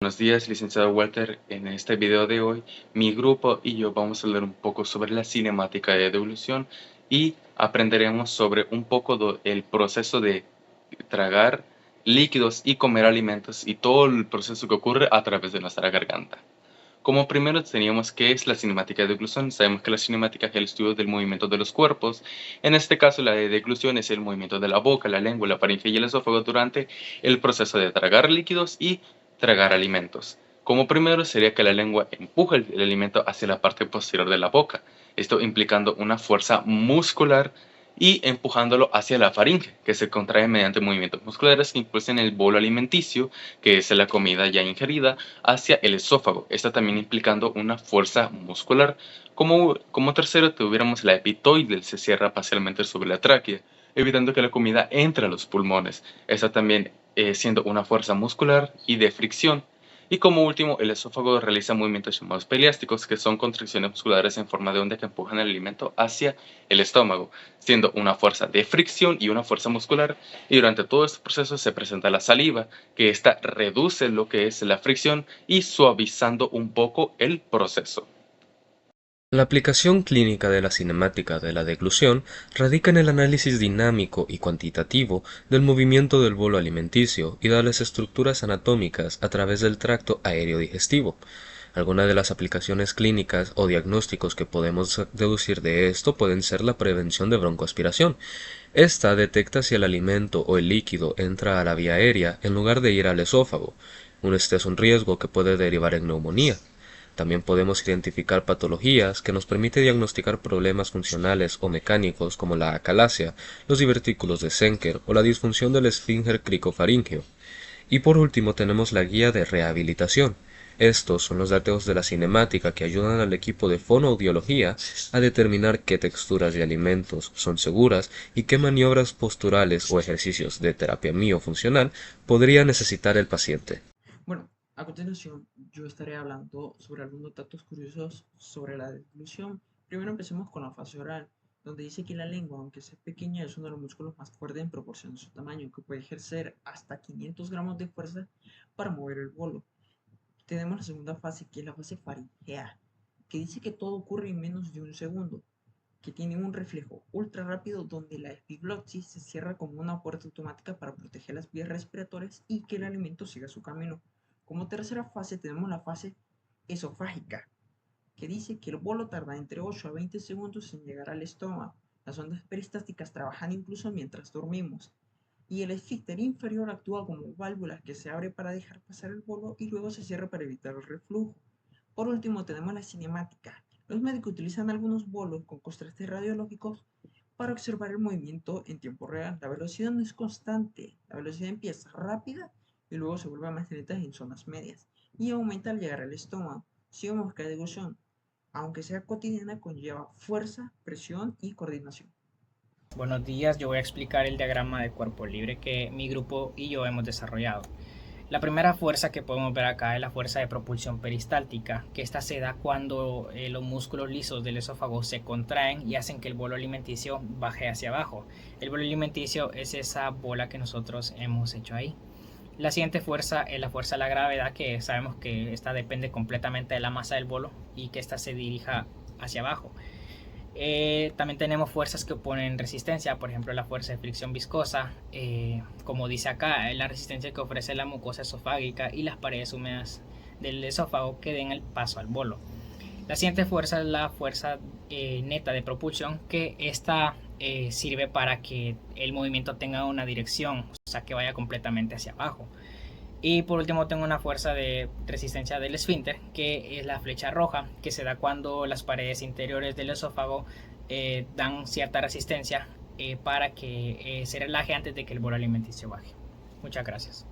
Buenos días, licenciado Walter. En este video de hoy, mi grupo y yo vamos a hablar un poco sobre la cinemática de deglución y aprenderemos sobre un poco del proceso de tragar líquidos y comer alimentos y todo el proceso que ocurre a través de nuestra garganta. Como primero teníamos qué es la cinemática de deglución. Sabemos que la cinemática es el estudio del movimiento de los cuerpos. En este caso, la de deglución es el movimiento de la boca, la lengua, la faringe y el esófago durante el proceso de tragar líquidos y tragar alimentos. Como primero sería que la lengua empuja el alimento hacia la parte posterior de la boca, esto implicando una fuerza muscular y empujándolo hacia la faringe, que se contrae mediante movimientos musculares que impulsan el bolo alimenticio, que es la comida ya ingerida, hacia el esófago, esta también implicando una fuerza muscular. Como tercero tuviéramos la epitoides, se cierra parcialmente sobre la tráquea, evitando que la comida entre a los pulmones, esta también siendo una fuerza muscular y de fricción. Y como último, el esófago realiza movimientos llamados periásticos, que son contracciones musculares en forma de onda que empujan el alimento hacia el estómago, siendo una fuerza de fricción y una fuerza muscular. Y durante todo este proceso se presenta la saliva, que esta reduce lo que es la fricción y suavizando un poco el proceso. La aplicación clínica de la cinemática de la deglución radica en el análisis dinámico y cuantitativo del movimiento del bolo alimenticio y de las estructuras anatómicas a través del tracto aéreo digestivo. Algunas de las aplicaciones clínicas o diagnósticos que podemos deducir de esto pueden ser la prevención de broncoaspiración. Esta detecta si el alimento o el líquido entra a la vía aérea en lugar de ir al esófago. Este es un riesgo que puede derivar en neumonía. También podemos identificar patologías que nos permite diagnosticar problemas funcionales o mecánicos como la acalasia, los divertículos de Zenker o la disfunción del esfínter cricofaríngeo. Y por último tenemos la guía de rehabilitación. Estos son los datos de la cinemática que ayudan al equipo de fonoaudiología a determinar qué texturas de alimentos son seguras y qué maniobras posturales o ejercicios de terapia miofuncional podría necesitar el paciente. Bueno, a continuación yo estaré hablando sobre algunos datos curiosos sobre la deglución. Primero empecemos con la fase oral, donde dice que la lengua, aunque sea pequeña, es uno de los músculos más fuertes en proporción a su tamaño, que puede ejercer hasta 500 gramos de fuerza para mover el bolo. Tenemos la segunda fase, que es la fase faringea, que dice que todo ocurre en menos de un segundo, que tiene un reflejo ultra rápido donde la epiglotis se cierra como una puerta automática para proteger las vías respiratorias y que el alimento siga su camino. Como tercera fase tenemos la fase esofágica, que dice que el bolo tarda entre 8 a 20 segundos en llegar al estómago. Las ondas peristálticas trabajan incluso mientras dormimos. Y el esfínter inferior actúa como válvula que se abre para dejar pasar el bolo y luego se cierra para evitar el reflujo. Por último tenemos la cinemática. Los médicos utilizan algunos bolos con contrastes radiológicos para observar el movimiento en tiempo real. La velocidad no es constante, la velocidad empieza rápida y luego se vuelve más lenta en zonas medias y aumenta al llegar al estómago. Si vemos que la deglución, aunque sea cotidiana, conlleva fuerza, presión y coordinación. Buenos días, yo voy a explicar el diagrama de cuerpo libre que mi grupo y yo hemos desarrollado. La primera fuerza que podemos ver acá es la fuerza de propulsión peristáltica, que esta se da cuando los músculos lisos del esófago se contraen y hacen que el bolo alimenticio baje hacia abajo. El bolo alimenticio es esa bola que nosotros hemos hecho ahí. La siguiente fuerza es la fuerza de la gravedad, que sabemos que esta depende completamente de la masa del bolo y que esta se dirija hacia abajo. También tenemos fuerzas que oponen resistencia, por ejemplo la fuerza de fricción viscosa, como dice acá, la resistencia que ofrece la mucosa esofágica y las paredes húmedas del esófago que den el paso al bolo. La siguiente fuerza es la fuerza neta de propulsión, que esta sirve para que el movimiento tenga una dirección, o sea que vaya completamente hacia abajo. Y por último tengo una fuerza de resistencia del esfínter, que es la flecha roja, que se da cuando las paredes interiores del esófago dan cierta resistencia para que se relaje antes de que el bolo alimenticio baje. Muchas gracias.